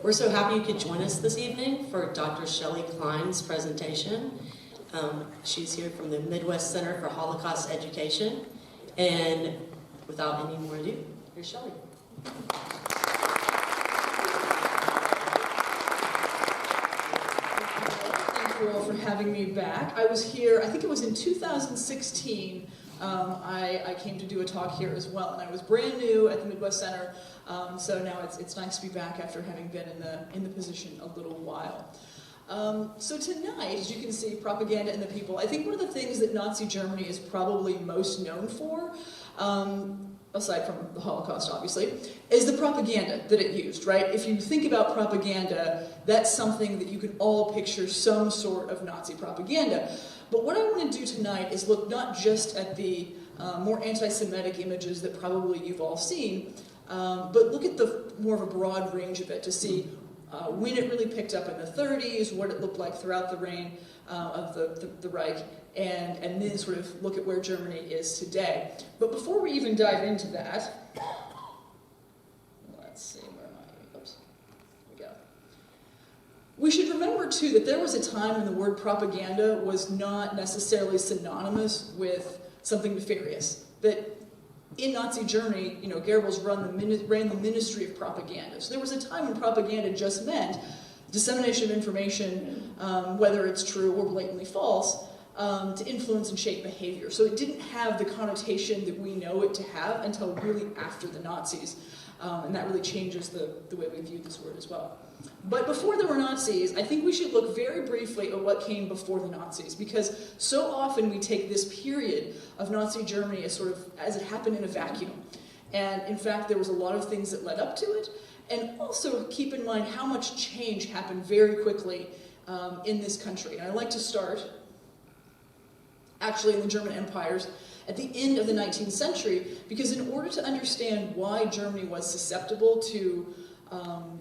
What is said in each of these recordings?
We're so happy you could join us this evening for Dr. Shelly Cline's presentation. She's here from the Midwest Center for Holocaust Education. And without any more ado, here's Shelly. Thank you all for having me back. I was here, I think it was in 2016, I came to do a talk here as well, and I was brand new at the Midwest Center, so now it's nice to be back after having been in the position a little while. So tonight, as you can see, propaganda and the people, I think one of the things that Nazi Germany is probably most known for, aside from the Holocaust obviously, is the propaganda that it used, right? If you think about propaganda, that's something that you can all picture some sort of Nazi propaganda. But what I want to do tonight is look not just at the more anti-Semitic images that probably you've all seen, but look at the more of a broad range of it to see when it really picked up in the 30s, what it looked like throughout the reign of the Reich, and then sort of look at where Germany is today. But before we even dive into that, let's see, where am I? Oops, here we go. We should remember, too, that there was a time when the word propaganda was not necessarily synonymous with something nefarious. That in Nazi Germany, you know, Goebbels ran the Ministry of Propaganda. So there was a time when propaganda just meant dissemination of information, whether it's true or blatantly false, to influence and shape behavior. So it didn't have the connotation that we know it to have until really after the Nazis. And that really changes the way we view this word as well. But before there were Nazis, I think we should look very briefly at what came before the Nazis, because so often we take this period of Nazi Germany as it happened in a vacuum. And in fact, there was a lot of things that led up to it. And also keep in mind how much change happened very quickly in this country. And I'd like to start actually in the German empires at the end of the 19th century, because in order to understand why Germany was susceptible to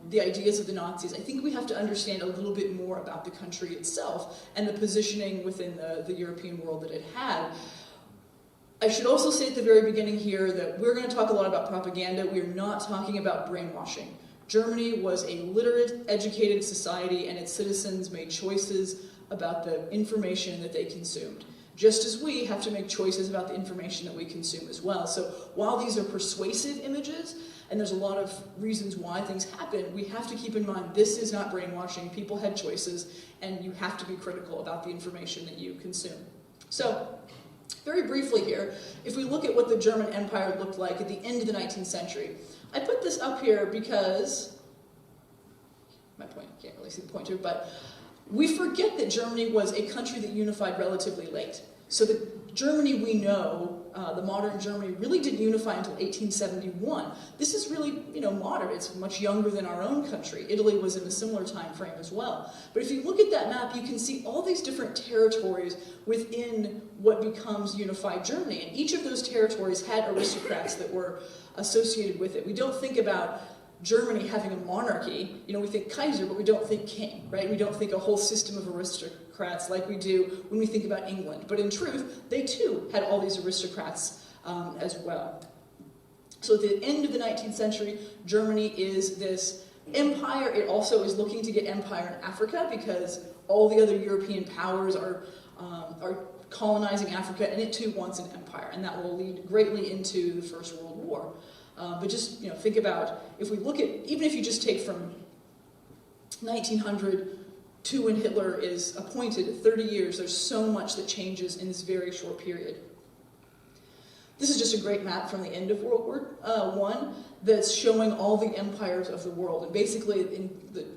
the ideas of the Nazis, I think we have to understand a little bit more about the country itself and the positioning within the European world that it had. I should also say at the very beginning here that we're going to talk a lot about propaganda. We're not talking about brainwashing. Germany was a literate, educated society, and its citizens made choices about the information that they consumed, just as we have to make choices about the information that we consume as well. So while these are persuasive images, and there's a lot of reasons why things happen, we have to keep in mind this is not brainwashing. People had choices, and you have to be critical about the information that you consume. So, very briefly here, if we look at what the German Empire looked like at the end of the 19th century, I put this up here because, my point, can't really see the pointer, but we forget that Germany was a country that unified relatively late. So the Germany we know, the modern Germany, really didn't unify until 1871. This is really, modern. It's much younger than our own country. Italy was in a similar time frame as well. But if you look at that map, you can see all these different territories within what becomes unified Germany. And each of those territories had aristocrats that were associated with it. We don't think about Germany having a monarchy. We think Kaiser, but we don't think king, right? We don't think a whole system of aristocrats like we do when we think about England. But in truth, they too had all these aristocrats as well. So at the end of the 19th century, Germany is this empire. It also is looking to get empire in Africa because all the other European powers are colonizing Africa, and it too wants an empire, and that will lead greatly into the First World War. But just think about, if we look at, even if you just take from 1900 to when Hitler is appointed, 30 years, there's so much that changes in this very short period. This is just a great map from the end of World War I that's showing all the empires of the world. And basically,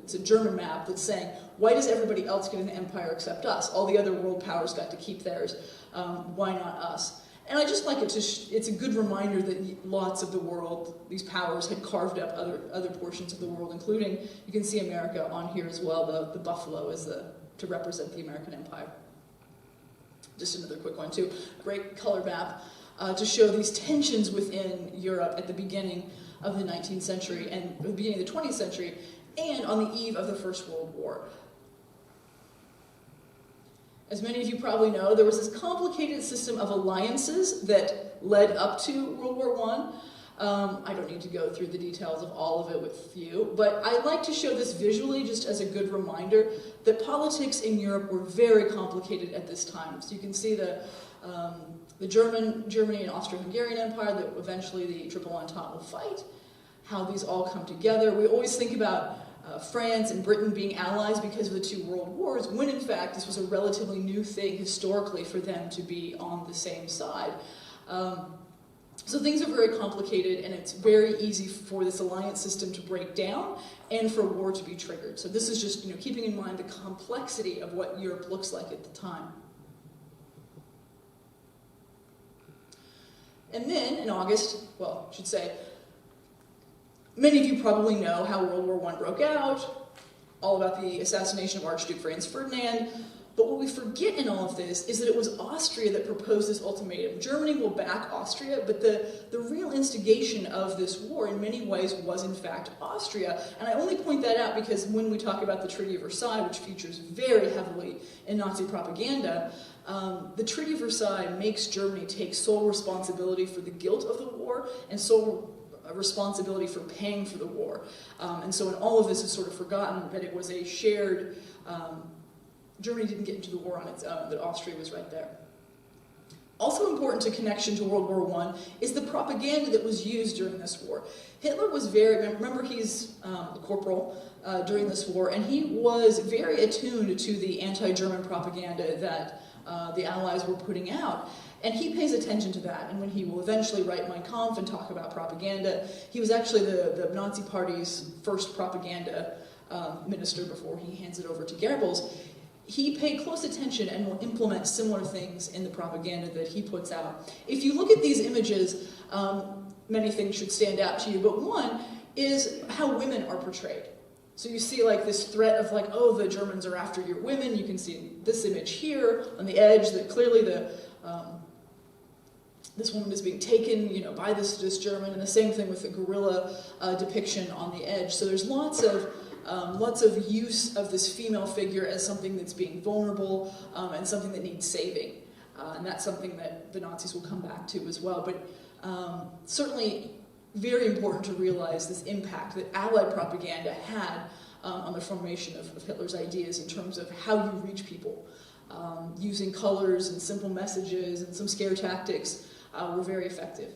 it's a German map that's saying, why does everybody else get an empire except us? All the other world powers got to keep theirs. Why not us? And I just like it to, it's a good reminder that lots of the world, these powers had carved up other portions of the world, including, you can see America on here as well, the buffalo is to represent the American Empire. Just another quick one too. Great color map to show these tensions within Europe at the beginning of the 19th century and the beginning of the 20th century, and on the eve of the First World War. As many of you probably know, there was this complicated system of alliances that led up to World War I don't need to go through the details of all of it with you, but I like to show this visually just as a good reminder that politics in Europe were very complicated at this time. So you can see the Germany and Austro-Hungarian Empire that eventually the Triple Entente will fight, how these all come together. We always think about France and Britain being allies because of the two world wars, when in fact this was a relatively new thing historically for them to be on the same side. So things are very complicated, and it's very easy for this alliance system to break down and for war to be triggered. So this is just, keeping in mind the complexity of what Europe looks like at the time. And then in August, well, I should say, many of you probably know how World War I broke out, all about the assassination of Archduke Franz Ferdinand. But what we forget in all of this is that it was Austria that proposed this ultimatum. Germany will back Austria, but the real instigation of this war in many ways was in fact Austria. And I only point that out because when we talk about the Treaty of Versailles, which features very heavily in Nazi propaganda, the Treaty of Versailles makes Germany take sole responsibility for the guilt of the war and sole responsibility for paying for the war. And so in all of this is sort of forgotten that it was a shared, Germany didn't get into the war on its own, that Austria was right there. Also important to connection to World War I is the propaganda that was used during this war. Hitler was remember he's a corporal during this war, and he was very attuned to the anti-German propaganda that the Allies were putting out. And he pays attention to that, and when he will eventually write Mein Kampf and talk about propaganda, he was actually the Nazi Party's first propaganda minister before he hands it over to Goebbels. He paid close attention and will implement similar things in the propaganda that he puts out. If you look at these images, many things should stand out to you, but one is how women are portrayed. So you see like this threat of like, oh, the Germans are after your women. You can see this image here on the edge that clearly this woman is being taken, by this German, and the same thing with the guerrilla depiction on the edge. So there's lots of use of this female figure as something that's being vulnerable and something that needs saving. And that's something that the Nazis will come back to as well. But certainly very important to realize this impact that Allied propaganda had on the formation of Hitler's ideas in terms of how you reach people. Using colors and simple messages and some scare tactics were very effective.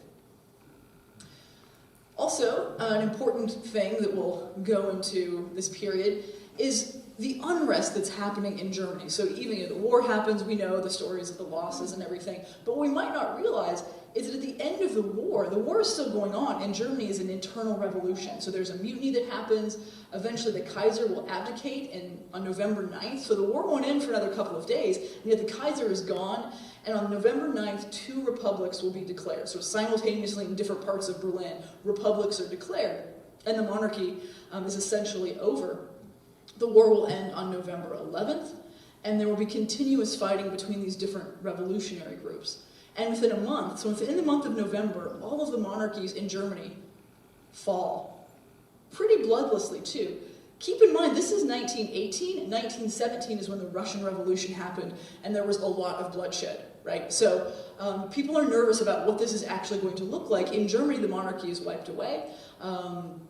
Also, an important thing that will go into this period is the unrest that's happening in Germany. So even if the war happens, we know the stories of the losses and everything, but what we might not realize is that at the end of the war is still going on, and Germany is an internal revolution. So there's a mutiny that happens. Eventually the Kaiser will abdicate on November 9th, so the war won't end for another couple of days, and yet the Kaiser is gone, and on November 9th, 2 republics will be declared. So simultaneously in different parts of Berlin, republics are declared, and the monarchy is essentially over. The war will end on November 11th, and there will be continuous fighting between these different revolutionary groups. And within a month, so within the month of November, all of the monarchies in Germany fall. Pretty bloodlessly, too. Keep in mind, this is 1918, and 1917 is when the Russian Revolution happened, and there was a lot of bloodshed, right? So people are nervous about what this is actually going to look like. In Germany, the monarchy is wiped away.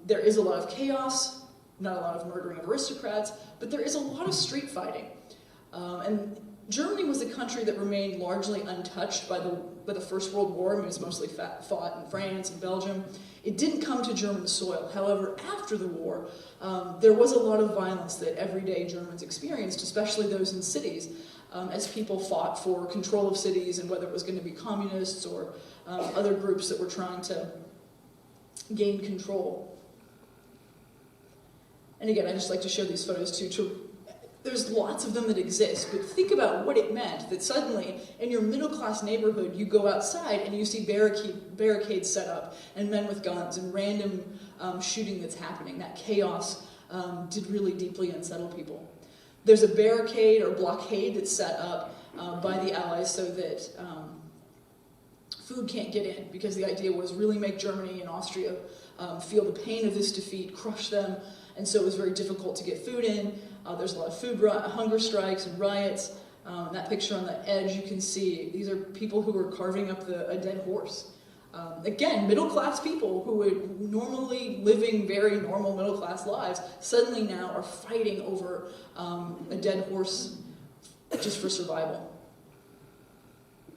There is a lot of chaos, not a lot of murdering of aristocrats, but there is a lot of street fighting. And Germany was a country that remained largely untouched by the First World War. I mean, it was mostly fought in France and Belgium. It didn't come to German soil. However, after the war, there was a lot of violence that everyday Germans experienced, especially those in cities, as people fought for control of cities, and whether it was going to be communists or other groups that were trying to gain control. And again, I just like to show these photos too. There's lots of them that exist, but think about what it meant that suddenly in your middle-class neighborhood you go outside and you see barricades set up and men with guns and random shooting that's happening. That chaos did really deeply unsettle people. There's a barricade or blockade that's set up by the Allies so that food can't get in, because the idea was really make Germany and Austria feel the pain of this defeat, crush them, and so it was very difficult to get food in. There's a lot of hunger strikes and riots. That picture on the edge you can see, these are people who were carving up a dead horse. Again, middle-class people who were normally living very normal middle-class lives suddenly now are fighting over a dead horse just for survival.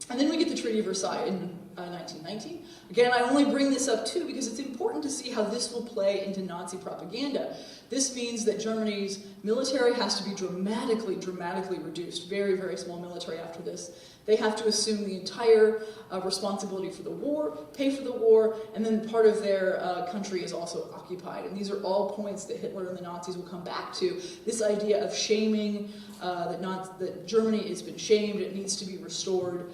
And then we get the Treaty of Versailles in 1919. Again, I only bring this up too because it's important to see how this will play into Nazi propaganda. This means that Germany's military has to be dramatically reduced. Very, very small military after this. They have to assume the entire responsibility for the war, pay for the war, and then part of their country is also occupied. And these are all points that Hitler and the Nazis will come back to. This idea of shaming, that Germany has been shamed, it needs to be restored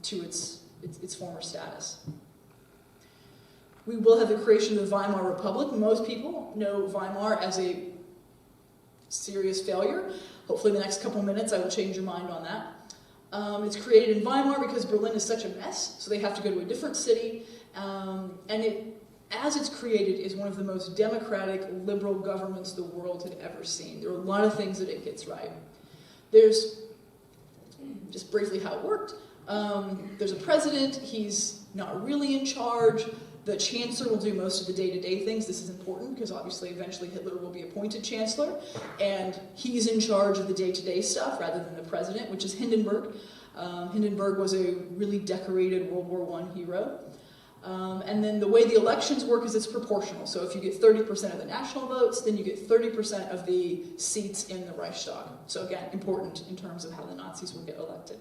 to its former status. We will have the creation of the Weimar Republic. Most people know Weimar as a serious failure. Hopefully in the next couple minutes I will change your mind on that. It's created in Weimar because Berlin is such a mess, so they have to go to a different city. As it's created, is one of the most democratic, liberal governments the world had ever seen. There are a lot of things that it gets right. There's, just briefly how it worked, there's a president, he's not really in charge. The chancellor will do most of the day-to-day things. This is important because obviously eventually Hitler will be appointed chancellor, and he's in charge of the day-to-day stuff rather than the president, which is Hindenburg. Hindenburg was a really decorated World War I hero. And then the way the elections work is it's proportional. So if you get 30% of the national votes, then you get 30% of the seats in the Reichstag. So again, important in terms of how the Nazis will get elected.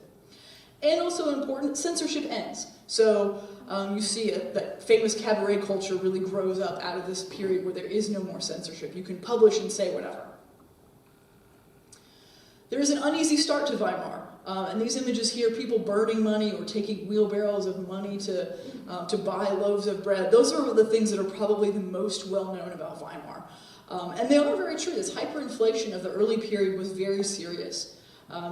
And also important, censorship ends. So you see that famous cabaret culture really grows up out of this period where there is no more censorship. You can publish and say whatever. There is an uneasy start to Weimar. And these images here, people burning money or taking wheelbarrows of money to buy loaves of bread, those are the things that are probably the most well known about Weimar. And they are very true. This hyperinflation of the early period was very serious.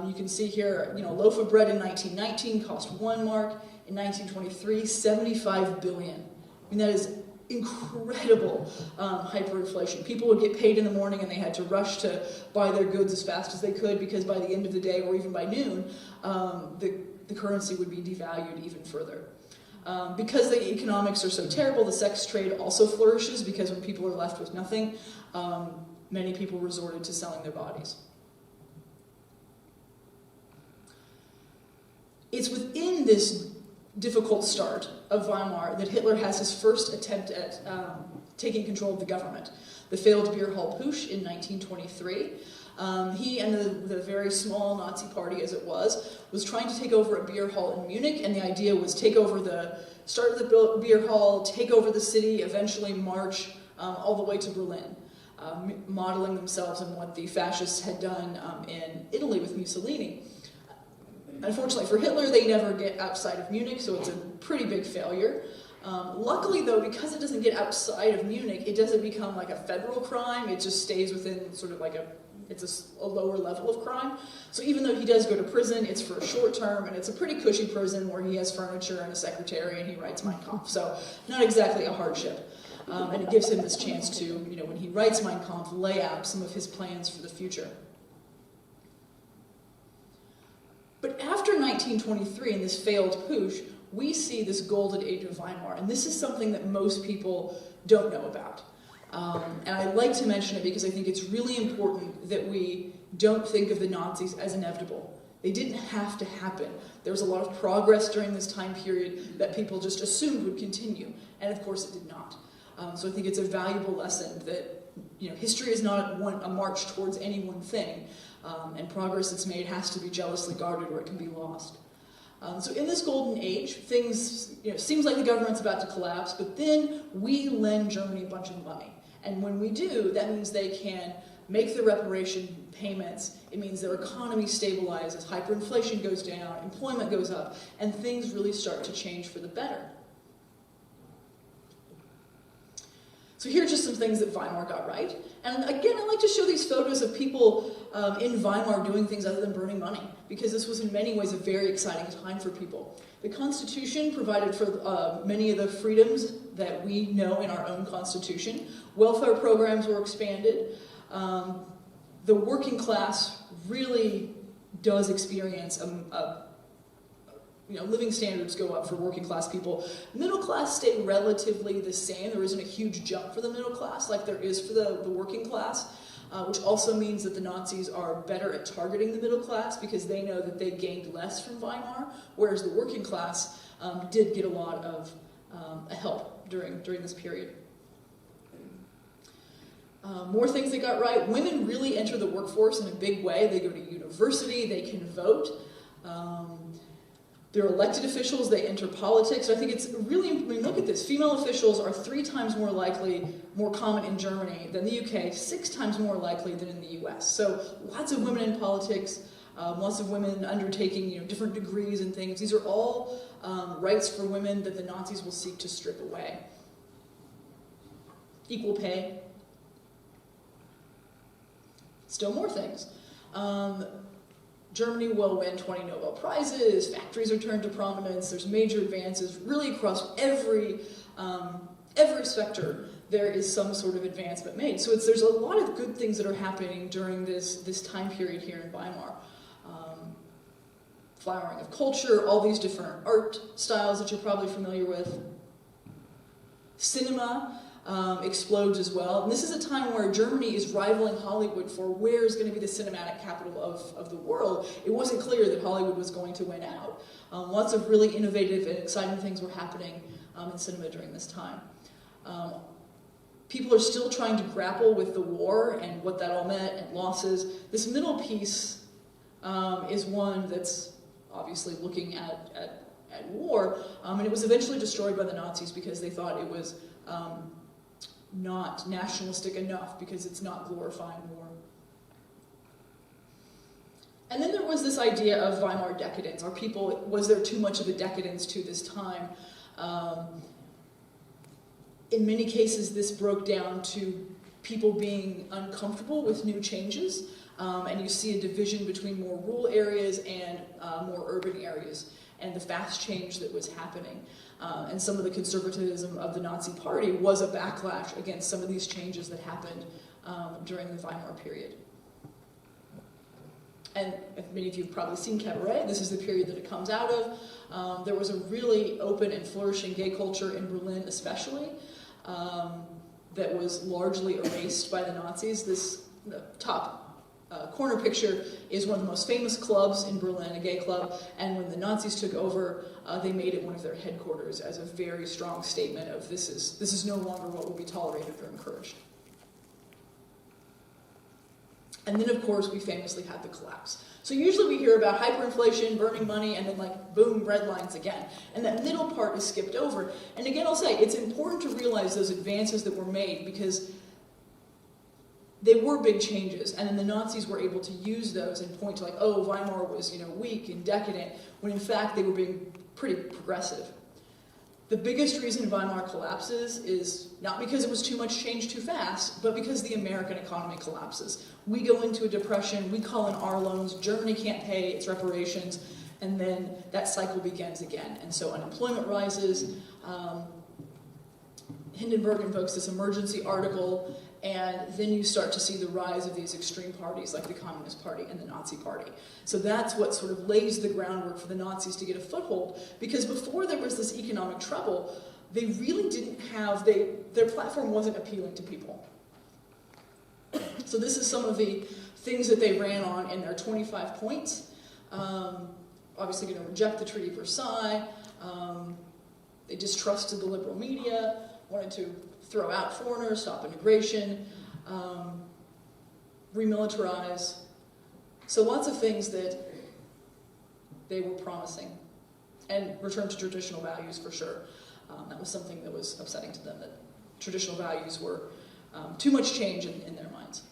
You can see here, a loaf of bread in 1919 cost 1 mark. In 1923, 75 billion. I mean, that is incredible hyperinflation. People would get paid in the morning and they had to rush to buy their goods as fast as they could because by the end of the day or even by noon, the currency would be devalued even further. Because the economics are so terrible, the sex trade also flourishes because when people are left with nothing, many people resorted to selling their bodies. It's within this difficult start of Weimar that Hitler has his first attempt at taking control of the government. The failed beer hall putsch in 1923. He and the very small Nazi party, as it was trying to take over a beer hall in Munich, and the idea was start at the beer hall, take over the city, eventually march all the way to Berlin, modeling themselves on what the fascists had done in Italy with Mussolini. Unfortunately for Hitler, they never get outside of Munich, so it's a pretty big failure. Luckily, though, because it doesn't get outside of Munich, it doesn't become like a federal crime. It just stays within sort of like it's a lower level of crime. So even though he does go to prison, it's for a short term, and it's a pretty cushy prison where he has furniture and a secretary, and he writes Mein Kampf. So not exactly a hardship. And it gives him this chance to, when he writes Mein Kampf, lay out some of his plans for the future. But after 1923 and this failed putsch, we see this golden age of Weimar, and this is something that most people don't know about. And I like to mention it because I think it's really important that we don't think of the Nazis as inevitable. They didn't have to happen. There was a lot of progress during this time period that people just assumed would continue, and of course it did not. So I think it's a valuable lesson that history is not a march towards any one thing. And progress that's made has to be jealously guarded or it can be lost. So in this golden age, things, seems like the government's about to collapse, but then we lend Germany a bunch of money. And when we do, that means they can make the reparation payments. It means their economy stabilizes, hyperinflation goes down, employment goes up, and things really start to change for the better. So here are just some things that Weimar got right. And again, I like to show these photos of people in Weimar doing things other than burning money, because this was in many ways a very exciting time for people. The Constitution provided for many of the freedoms that we know in our own Constitution. Welfare programs were expanded. The working class really does experience living standards go up for working class people. Middle class stay relatively the same. There isn't a huge jump for the middle class like there is for the working class, which also means that the Nazis are better at targeting the middle class because they know that they gained less from Weimar, whereas the working class did get a lot of help during this period. More things they got right. Women really enter the workforce in a big way. They go to university, they can vote. They're elected officials, they enter politics. I think it's really, look at this, female officials are 3 times more common in Germany than the UK, 6 times more likely than in the US. So lots of women in politics, lots of women undertaking different degrees and things. These are all rights for women that the Nazis will seek to strip away. Equal pay. Still more things. Germany will win 20 Nobel Prizes, factories are turned to prominence, there's major advances, really across every sector there is some sort of advancement made. So there's a lot of good things that are happening during this time period here in Weimar. Flowering of culture, all these different art styles that you're probably familiar with. Cinema explodes as well. And this is a time where Germany is rivaling Hollywood for where is going to be the cinematic capital of the world. It wasn't clear that Hollywood was going to win out. Lots of really innovative and exciting things were happening in cinema during this time. People are still trying to grapple with the war and what that all meant and losses. This middle piece is one that's obviously looking at war, and it was eventually destroyed by the Nazis because they thought it was not nationalistic enough because it's not glorifying war. And then there was this idea of Weimar decadence. Was there too much of a decadence to this time? In many cases, this broke down to people being uncomfortable with new changes, and you see a division between more rural areas and more urban areas, and the fast change that was happening. And some of the conservatism of the Nazi Party was a backlash against some of these changes that happened during the Weimar period. And many of you have probably seen Cabaret. This is the period that it comes out of. There was a really open and flourishing gay culture in Berlin especially that was largely erased by the Nazis. The top corner picture is one of the most famous clubs in Berlin, a gay club, and when the Nazis took over, they made it one of their headquarters as a very strong statement of this is no longer what will be tolerated or encouraged. And then, of course, we famously had the collapse. So usually we hear about hyperinflation, burning money, and then boom, red lines again. And that middle part is skipped over. And again, I'll say, it's important to realize those advances that were made because they were big changes, and then the Nazis were able to use those and point to Weimar was weak and decadent, when in fact they were being pretty progressive. The biggest reason Weimar collapses is not because it was too much change too fast, but because the American economy collapses. We go into a depression, we call in our loans, Germany can't pay its reparations, and then that cycle begins again. And so unemployment rises. Hindenburg invokes this emergency article, and then you start to see the rise of these extreme parties like the Communist Party and the Nazi Party. So that's what sort of lays the groundwork for the Nazis to get a foothold, because before there was this economic trouble, they really didn't have, their platform wasn't appealing to people. So this is some of the things that they ran on in their 25 points. Obviously going to reject the Treaty of Versailles. They distrusted the liberal media, wanted to throw out foreigners, stop immigration, remilitarize. So lots of things that they were promising. And return to traditional values for sure. That was something that was upsetting to them, that traditional values were too much change in their minds.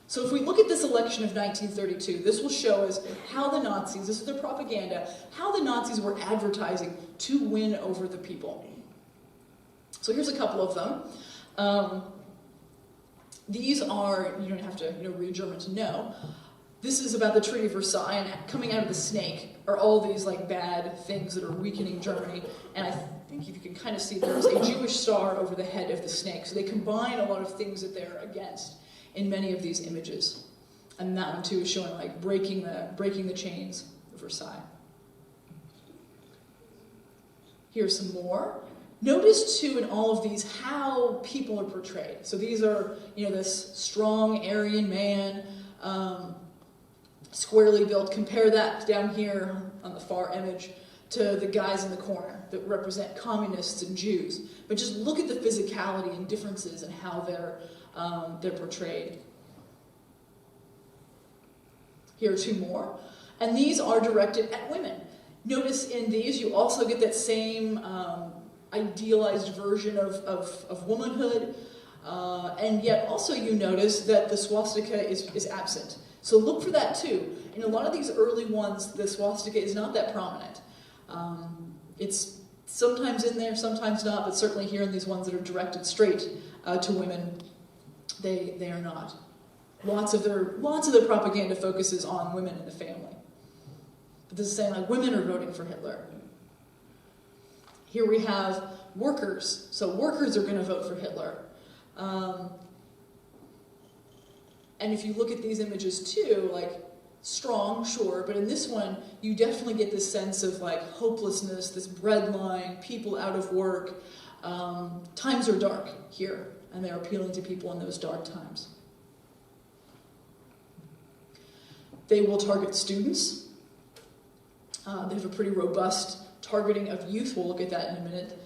So if we look at this election of 1932, this will show us how the Nazis, this is their propaganda, how the Nazis were advertising to win over the people. So here's a couple of them. These are, you don't have to read German to know. This is about the Treaty of Versailles, and coming out of the snake are all these bad things that are weakening Germany. And I think if you can kind of see, there's a Jewish star over the head of the snake. So they combine a lot of things that they're against in many of these images. And that one too is showing breaking the chains of Versailles. Here's some more. Notice too in all of these how people are portrayed. So these are, this strong Aryan man, squarely built. Compare that down here on the far image to the guys in the corner that represent communists and Jews. But just look at the physicality and differences and how they're portrayed. Here are two more. And these are directed at women. Notice in these you also get that same idealized version of womanhood. And yet also you notice that the swastika is absent. So look for that too. In a lot of these early ones, the swastika is not that prominent. It's sometimes in there, sometimes not, but certainly here in these ones that are directed straight to women, they are not. Lots of their propaganda focuses on women and the family. But this is saying like women are voting for Hitler. Here we have workers. So workers are going to vote for Hitler. And if you look at these images too, like strong, sure, but in this one, you definitely get this sense of like hopelessness, this breadline, people out of work. Times are dark here, and they're appealing to people in those dark times. They will target students. They have a pretty robust targeting of youth. We'll look at that in a minute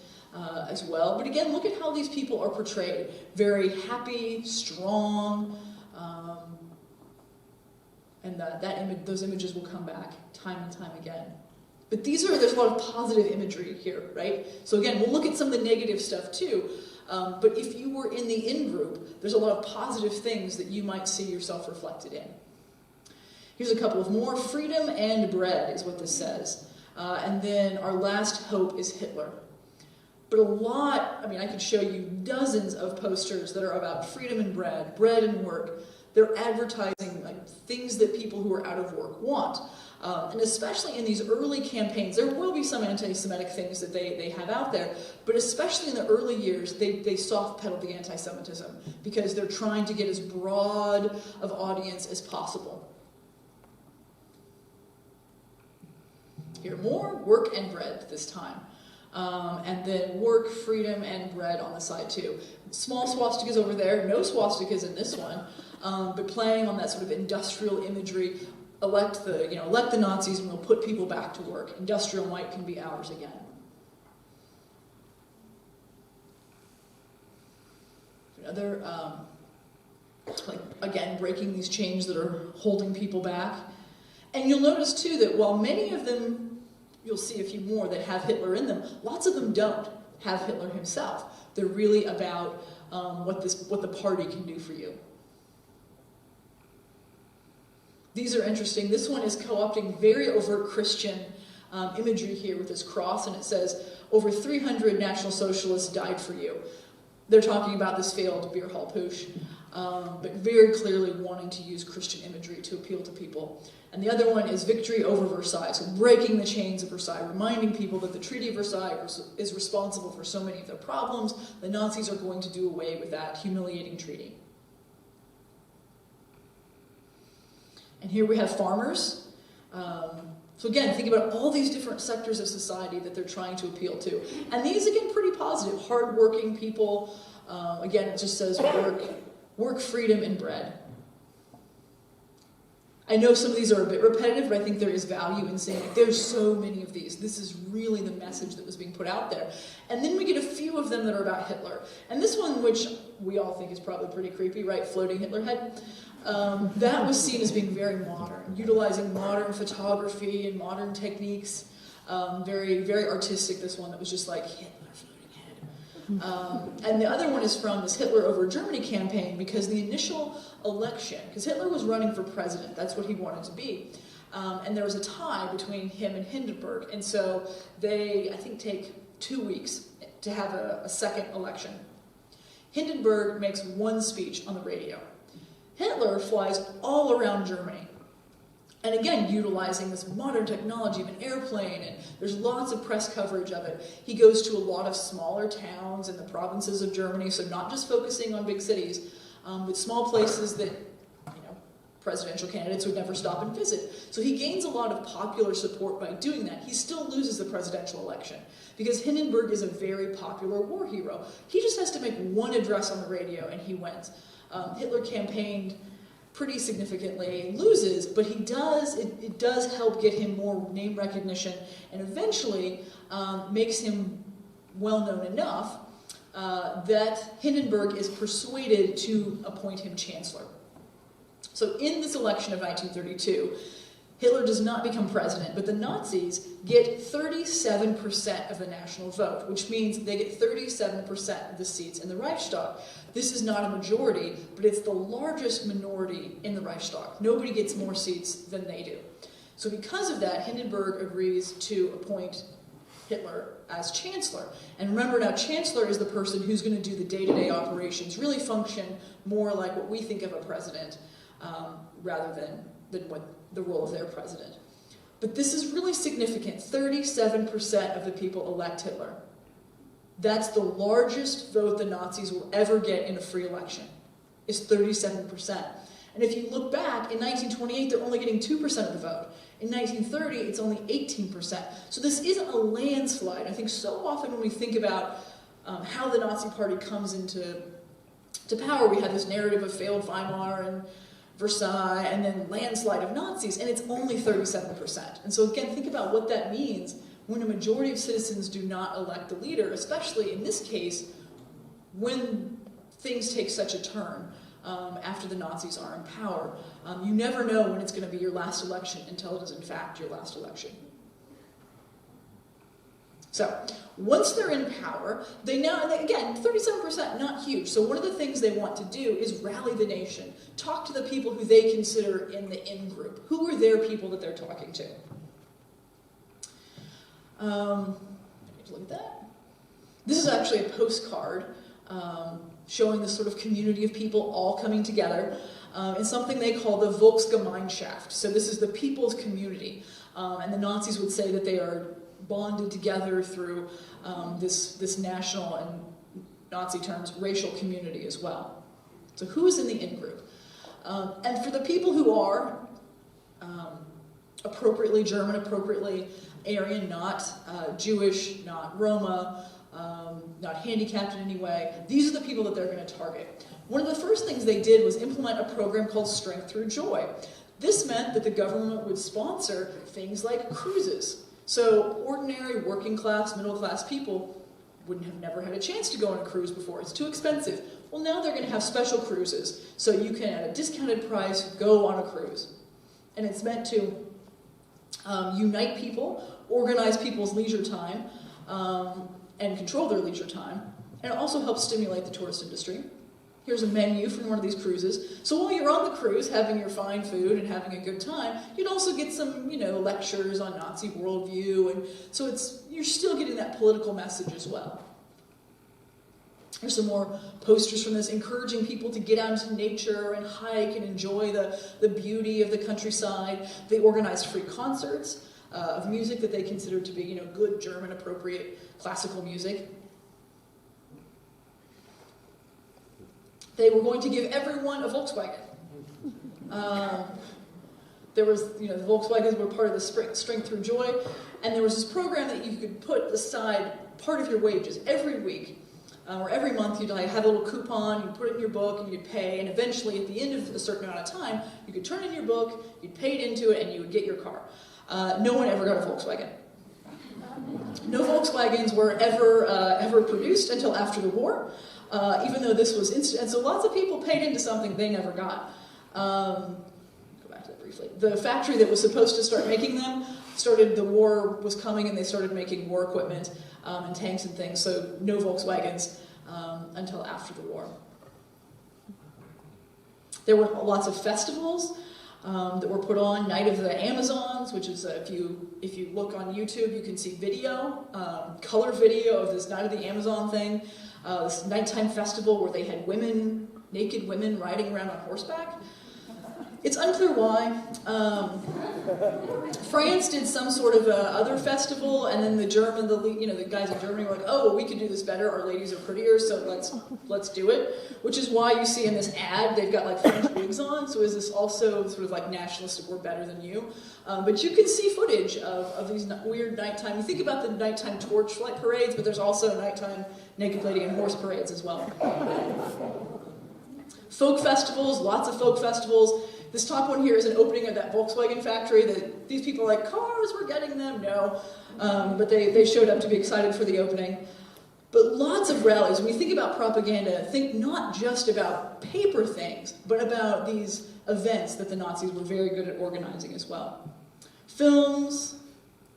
as well. But again, look at how these people are portrayed. Very happy, strong, and those images will come back time and time again. But there's a lot of positive imagery here, right? So again, we'll look at some of the negative stuff too. But if you were in the in-group, there's a lot of positive things that you might see yourself reflected in. Here's a couple of more. Freedom and bread is what this says. And then our last hope is Hitler. But I could show you dozens of posters that are about freedom and bread and work. They're advertising like things that people who are out of work want. And especially in these early campaigns, there will be some anti-Semitic things that they have out there, but especially in the early years, they soft-pedal the anti-Semitism because they're trying to get as broad of audience as possible. Here more, work and bread this time. And then work, freedom, and bread on the side too. Small swastikas over there, no swastikas in this one, but playing on that sort of industrial imagery. Elect the Nazis and we'll put people back to work. Industrial might can be ours again. Another, again, breaking these chains that are holding people back. And you'll notice too that while many of them, you'll see a few more that have Hitler in them, lots of them don't have Hitler himself. They're really about what the party can do for you. These are interesting. This one is co-opting very overt Christian imagery here with this cross, and it says, over 300 National Socialists died for you. They're talking about this failed beer hall poosh, but very clearly wanting to use Christian imagery to appeal to people. And the other one is victory over Versailles, so breaking the chains of Versailles, reminding people that the Treaty of Versailles is responsible for so many of their problems. The Nazis are going to do away with that humiliating treaty. And here we have farmers. So again, think about all these different sectors of society that they're trying to appeal to. And these, again, pretty positive. Hard-working people. Again, it just says work, freedom, and bread. I know some of these are a bit repetitive, but I think there is value in saying there's so many of these. This is really the message that was being put out there. And then we get a few of them that are about Hitler. And this one, which we all think is probably pretty creepy, right? Floating Hitler head. That was seen as being very modern, utilizing modern photography and modern techniques. Very, very artistic, this one that was just like Hitler floating head. And the other one is from this Hitler over Germany campaign, because the initial election, because Hitler was running for president, that's what he wanted to be. And there was a tie between him and Hindenburg, and so they, I think, take 2 weeks to have a second election. Hindenburg makes one speech on the radio. Hitler flies all around Germany. And again, utilizing this modern technology of an airplane, and there's lots of press coverage of it. He goes to a lot of smaller towns in the provinces of Germany, so not just focusing on big cities, but small places that, presidential candidates would never stop and visit. So he gains a lot of popular support by doing that. He still loses the presidential election because Hindenburg is a very popular war hero. He just has to make one address on the radio and he wins. Hitler campaigned pretty significantly, loses, but it does help get him more name recognition and eventually makes him well known enough that Hindenburg is persuaded to appoint him chancellor. So in this election of 1932, Hitler does not become president, but the Nazis get 37% of the national vote, which means they get 37% of the seats in the Reichstag. This is not a majority, but it's the largest minority in the Reichstag. Nobody gets more seats than they do. So because of that, Hindenburg agrees to appoint Hitler as chancellor. And remember now, chancellor is the person who's going to do the day-to-day operations, really function more like what we think of a president, rather than what the role of their president. But this is really significant. 37% of the people elect Hitler. That's the largest vote the Nazis will ever get in a free election, is 37%. And if you look back, in 1928, they're only getting 2% of the vote. In 1930, it's only 18%. So this isn't a landslide. I think so often when we think about how the Nazi Party comes into power, we have this narrative of failed Weimar and Versailles, and then landslide of Nazis, and it's only 37%. And so again, think about what that means when a majority of citizens do not elect the leader, especially in this case, when things take such a turn after the Nazis are in power. You never know when it's going to be your last election until it is in fact your last election. So, once they're in power, they now, and again, 37%, not huge. So one of the things they want to do is rally the nation. Talk to the people who they consider in the in-group. Who are their people that they're talking to? Look at that. This is actually a postcard showing this sort of community of people all coming together in something they call the Volksgemeinschaft. So this is the people's community. And the Nazis would say that they are bonded together through this national and Nazi terms, racial community as well. So who's in the in-group? And for the people who are appropriately German, appropriately Aryan, not Jewish, not Roma, not handicapped in any way, these are the people that they're going to target. One of the first things they did was implement a program called Strength Through Joy. This meant that the government would sponsor things like cruises. So ordinary working class, middle class people wouldn't have never had a chance to go on a cruise before. It's too expensive. Well, now they're going to have special cruises. So you can, at a discounted price, go on a cruise. And it's meant to unite people, organize people's leisure time, and control their leisure time. And it also helps stimulate the tourist industry. Here's a menu from one of these cruises. So while you're on the cruise, having your fine food and having a good time, you'd also get some, lectures on Nazi worldview, and so you're still getting that political message as well. There's some more posters from this, encouraging people to get out into nature and hike and enjoy the beauty of the countryside. They organized free concerts of music that they considered to be, good German appropriate classical music. They were going to give everyone a Volkswagen. There was, the Volkswagens were part of the Strength Through Joy, and there was this program that you could put aside part of your wages every week, or every month. You'd have a little coupon, you'd put it in your book, and you'd pay, and eventually, at the end of a certain amount of time, you could turn in your book, you'd pay it into it, and you would get your car. No one ever got a Volkswagen. No Volkswagens were ever produced until after the war. Even though this was instant, and so lots of people paid into something they never got. Go back to that briefly. The factory that was supposed to start making them the war was coming, and they started making war equipment and tanks and things. So no Volkswagens until after the war. There were lots of festivals that were put on. Night of the Amazons, which is if you look on YouTube, you can see video, color video of this Night of the Amazon thing. This nighttime festival where they had women naked women riding around on horseback. It's unclear why. France did some sort of other festival, and then the guys in Germany were like, oh, well, we can do this better. Our ladies are prettier, so let's do it. Which is why you see in this ad they've got like French wigs on. So is this also sort of like nationalistic? We're better than you. But you can see footage of these weird nighttime. You think about the nighttime torchlight parades, but there's also nighttime naked lady and horse parades as well. Folk festivals, lots of folk festivals. This top one here is an opening of that Volkswagen factory that these people are like, cars, we're getting them. No. But they showed up to be excited for the opening. But lots of rallies. When you think about propaganda, think not just about paper things, but about these events that the Nazis were very good at organizing as well. Films,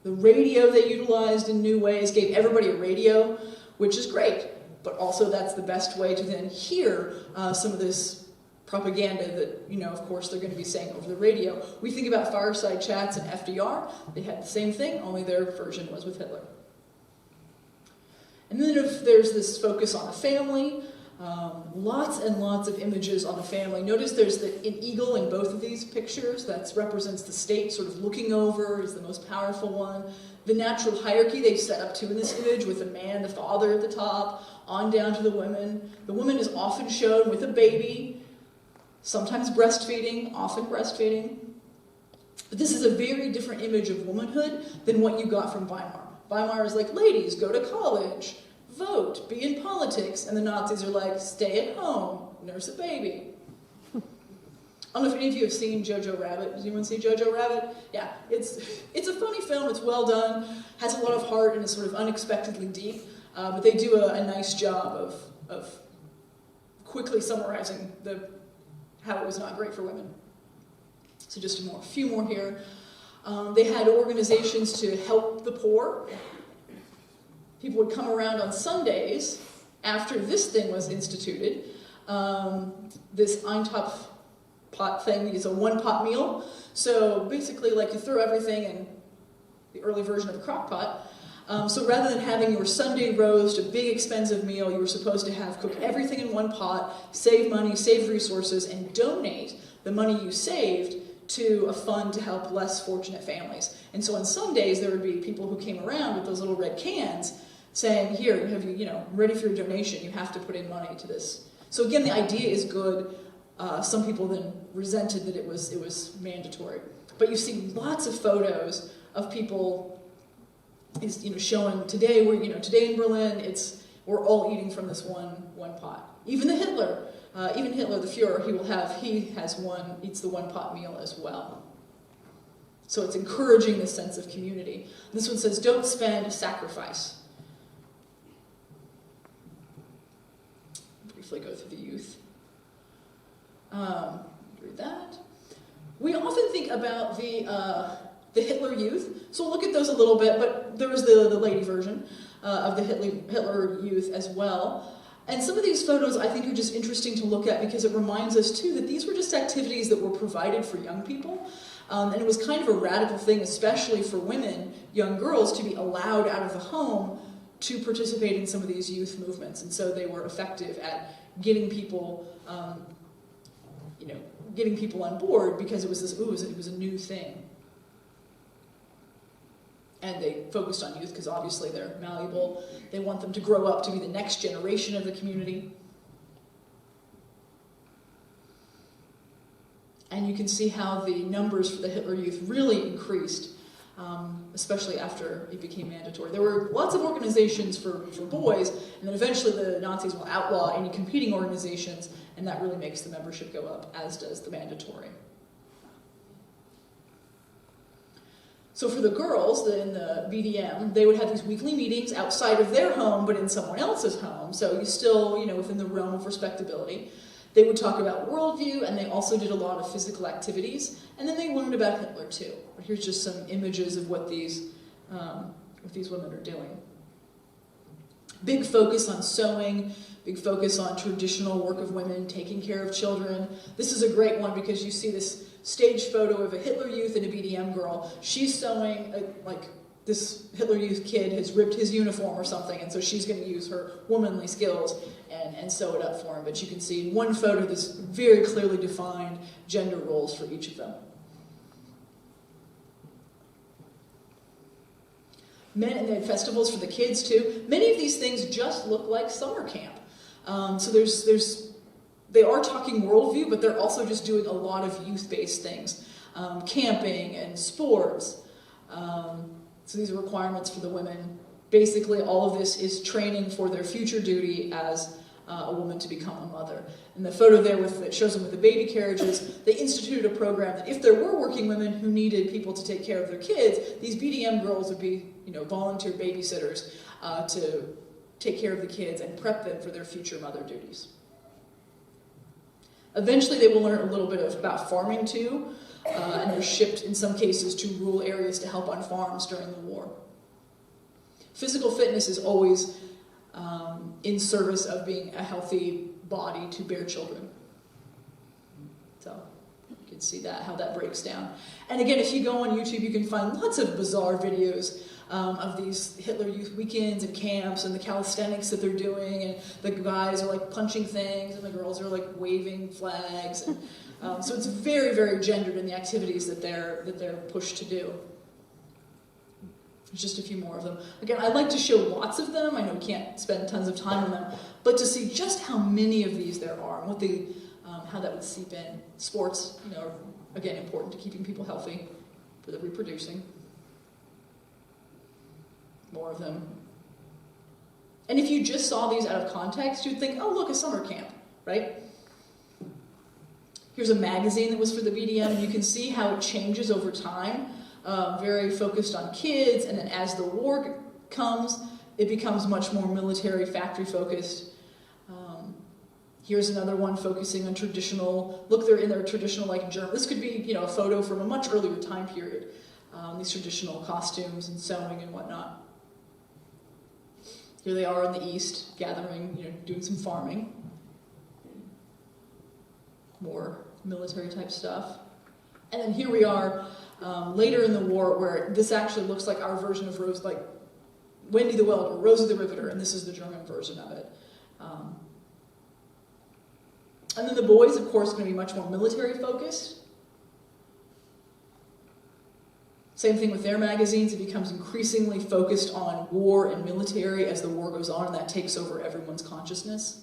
the radio they utilized in new ways, gave everybody a radio, which is great. But also that's the best way to then hear some of this propaganda that, of course, they're going to be saying over the radio. We think about fireside chats and FDR. They had the same thing, only their version was with Hitler. And then if there's this focus on the family, lots and lots of images on the family. Notice there's an eagle in both of these pictures. That represents the state sort of looking over, is the most powerful one. The natural hierarchy they've set up too in this image with the man, the father at the top, on down to the women. The woman is often shown with a baby, sometimes breastfeeding, often breastfeeding. But this is a very different image of womanhood than what you got from Weimar. Weimar is like, ladies, go to college, vote, be in politics. And the Nazis are like, stay at home, nurse a baby. I don't know if any of you have seen Jojo Rabbit. Does anyone see Jojo Rabbit? Yeah, it's a funny film. It's well done, has a lot of heart, and is sort of unexpectedly deep. But they do a nice job of quickly summarizing how it was not great for women. So just a few more here. They had organizations to help the poor. People would come around on Sundays after this thing was instituted. This Eintopf pot thing is a one-pot meal. So basically, like, you throw everything in the early version of a crock pot. So rather than having your Sunday roast, a big expensive meal, you were supposed to cook everything in one pot, save money, save resources, and donate the money you saved to a fund to help less fortunate families. And so on Sundays, there would be people who came around with those little red cans saying, here, have you, ready for your donation, you have to put in money to this. So again, the idea is good. Some people then resented that it was mandatory. But you see lots of photos of people showing today today in Berlin, we're all eating from this one pot. Even Hitler, the Führer, he eats the one pot meal as well. So it's encouraging this sense of community. This one says, don't spend, sacrifice. Briefly go through the youth. Read that. We often think about the Hitler Youth. So we'll look at those a little bit, but there was the lady version of the Hitler Youth as well. And some of these photos I think are just interesting to look at because it reminds us too that these were just activities that were provided for young people. And it was kind of a radical thing, especially for women, young girls, to be allowed out of the home to participate in some of these youth movements. And so they were effective at getting people on board because it was a new thing. And they focused on youth because obviously they're malleable. They want them to grow up to be the next generation of the community. And you can see how the numbers for the Hitler Youth really increased, especially after it became mandatory. There were lots of organizations for boys, and then eventually the Nazis will outlaw any competing organizations, and that really makes the membership go up, as does the mandatory. So for the girls in the BDM, they would have these weekly meetings outside of their home, but in someone else's home. So you still, within the realm of respectability. They would talk about worldview, and they also did a lot of physical activities. And then they learned about Hitler too. But here's just some images of what these women are doing. Big focus on sewing, big focus on traditional work of women, taking care of children. This is a great one because you see this staged photo of a Hitler Youth and a BDM girl. She's sewing this Hitler Youth kid has ripped his uniform or something, and so she's going to use her womanly skills and sew it up for him. But you can see in one photo this very clearly defined gender roles for each of them. And they had festivals for the kids too. Many of these things just look like summer camp. So they are talking worldview, but they're also just doing a lot of youth-based things. Camping and sports. So these are requirements for the women. Basically, all of this is training for their future duty as a woman to become a mother. And the photo there that shows them with the baby carriages, they instituted a program that if there were working women who needed people to take care of their kids, these BDM girls would be, volunteer babysitters to take care of the kids and prep them for their future mother duties. Eventually, they will learn a little bit about farming too, and they're shipped in some cases to rural areas to help on farms during the war. Physical fitness is always in service of being a healthy body to bear children. So you can see how that breaks down. And again, if you go on YouTube, you can find lots of bizarre videos of these Hitler Youth weekends and camps and the calisthenics that they're doing, and the guys are like punching things and the girls are like waving flags. And, so it's very, very gendered in the activities that they're pushed to do. There's just a few more of them. Again, I'd like to show lots of them. I know we can't spend tons of time on them, but to see just how many of these there are and what how that would seep in. Sports, are again important to keeping people healthy for the reproducing. More of them. And if you just saw these out of context, you'd think, oh, look, a summer camp, right? Here's a magazine that was for the BDM, and you can see how it changes over time. Very focused on kids, and then as the war comes, it becomes much more military, factory-focused. Here's another one focusing on traditional, look, they're in their traditional, like, German. This could be, a photo from a much earlier time period. These traditional costumes and sewing and whatnot. Here they are in the East, gathering, doing some farming. More military-type stuff. And then here we are later in the war, where this actually looks like our version of Rose, like Wendy the Welder, Rosie the Riveter, and this is the German version of it. And then the boys, of course, are going to be much more military-focused. Same thing with their magazines. It becomes increasingly focused on war and military as the war goes on, and that takes over everyone's consciousness.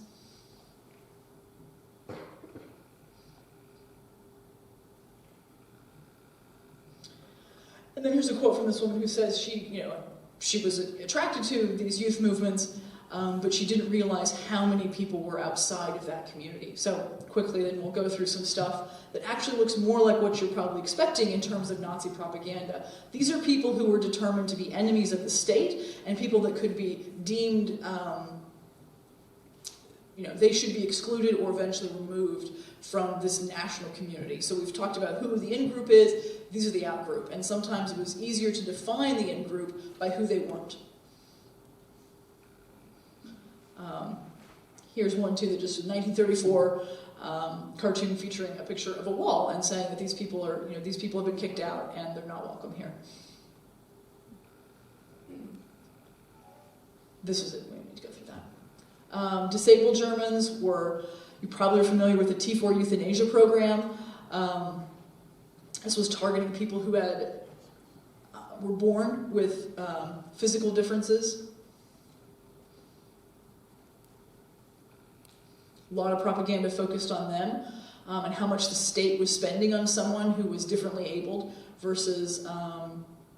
And then here's a quote from this woman who says she was attracted to these youth movements, but she didn't realize how many people were outside of that community. So quickly then we'll go through some stuff that actually looks more like what you're probably expecting in terms of Nazi propaganda. These are people who were determined to be enemies of the state and people that could be deemed, they should be excluded or eventually removed from this national community. So we've talked about who the in-group is, these are the out-group, and sometimes it was easier to define the in-group by who they weren't. Here's one too, that just a 1934 cartoon featuring a picture of a wall and saying that these people have been kicked out and they're not welcome here. This is it, we don't need to go through that. Disabled Germans were, you probably are familiar with the T4 euthanasia program. This was targeting people who were born with physical differences. A lot of propaganda focused on them and how much the state was spending on someone who was differently abled versus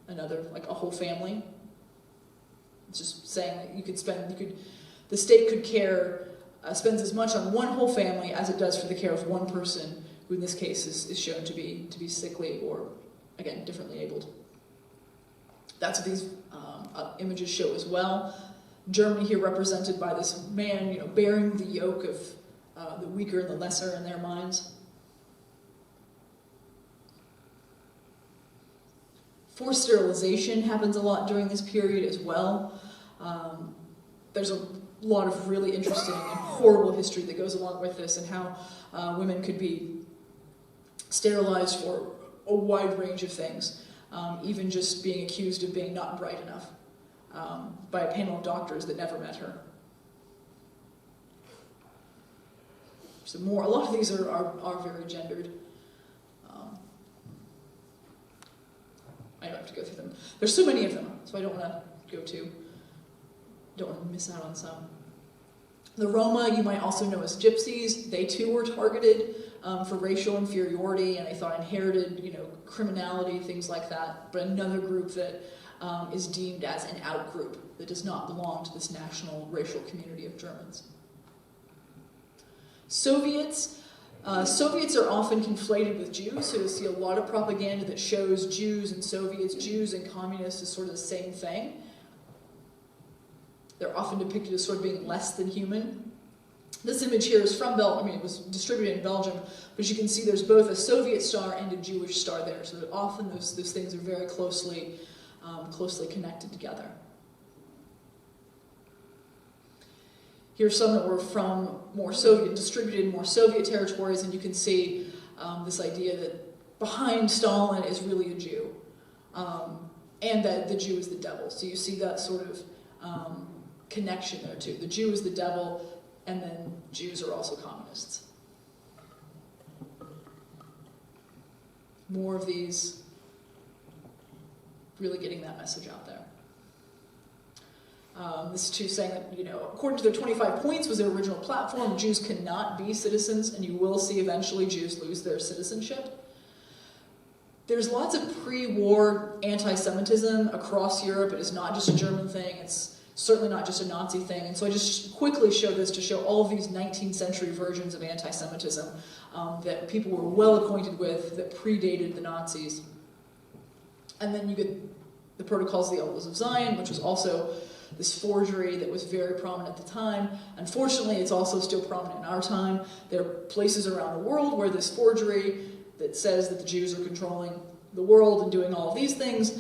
another, like a whole family. It's just saying that the state could spends as much on one whole family as it does for the care of one person, who in this case is shown to be sickly or, again, differently abled. That's what these images show as well. Germany here represented by this man, bearing the yoke of the weaker and the lesser in their minds. Forced sterilization happens a lot during this period as well. There's a lot of really interesting and horrible history that goes along with this, and how women could be sterilized for a wide range of things. even just being accused of being not bright enough by a panel of doctors that never met her. So a lot of these are very gendered. I don't have to go through them. There's so many of them, so I don't want to don't want to miss out on some. The Roma, you might also know as gypsies. They too were targeted for racial inferiority, and they thought inherited, criminality, things like that. But another group that is deemed as an out group that does not belong to this national racial community of Germans. Soviets are often conflated with Jews, so you'll see a lot of propaganda that shows Jews and Soviets, Jews and communists as sort of the same thing. They're often depicted as sort of being less than human. This image here is from Belgium. It was distributed in Belgium, but you can see there's both a Soviet star and a Jewish star there, so that often those things are very closely connected together. Here's some that were from distributed in more Soviet territories, and you can see this idea that behind Stalin is really a Jew, and that the Jew is the devil. So you see that sort of connection there too. The Jew is the devil, and then Jews are also communists. More of these, really getting that message out there. This is too saying that, according to their 25 points was their original platform, Jews cannot be citizens, and you will see eventually Jews lose their citizenship. There's lots of pre-war anti-Semitism across Europe. It is not just a German thing. It's certainly not just a Nazi thing. And so I just quickly show this to show all of these 19th century versions of anti-Semitism that people were well acquainted with that predated the Nazis. And then you get the Protocols of the Elders of Zion, which was also this forgery that was very prominent at the time. Unfortunately, it's also still prominent in our time. There are places around the world where this forgery that says that the Jews are controlling the world and doing all of these things,